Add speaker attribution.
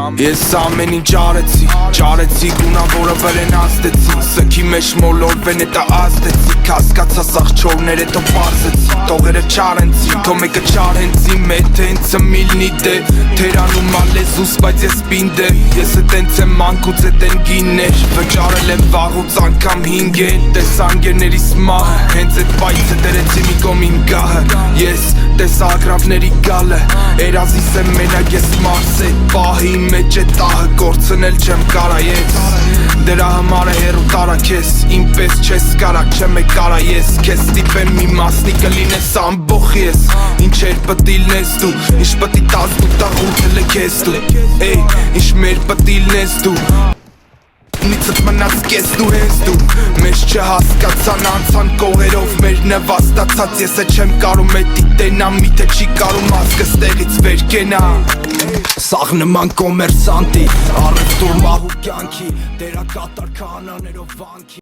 Speaker 1: Ես ամեն ինչ ճարեցի գունավորը վրենաստեցի Սքի մեջ մոլորվեն էտա ազդեցի Կասկացա սաղչորներ էտո պարզեցի Տողերը ճարենցի, թո մեկը ճարենցի Մետ հենցը միլնի դե Թերանում ալեզուս, բայց ես պինդ է Ես է տենց եմ մանկուց էտ են գիներ Վճարել եմ վաղուց անգամ հինգեն Տես անգերներիս մահը Հենց էտ պայցը դերեցի մի կոմ իմ գահը Ես տեսա ագրավների գալը Երազիս եմ մենակ ես մարս է Պահի մեջ է տահը կործնել չեմ կարա ես Դրա համար է հերու տարա քեզ Իմ պես չես կարակ չեմ է կարա ես Քեզ ստիպեմ մի մասնի կլինես ամբոխ ես Ինչեր պտիլնես դու Ինչ պտի տաս դու տաղութել է քեզ դու Էй ինչ մեր պտիլնես դու Նիցըտ մնաց կես դու հենց դու Մեզ չհասկացան անցան կողերով մեր նվաստացած Ես է չեմ կարում էտի տենամ միթե չի կարում ազգը ստեղից վեր կենա Սաղ նման կոմերսանտի Արև դուր մահու կյանքի Դերակատար քահանաներով վանքի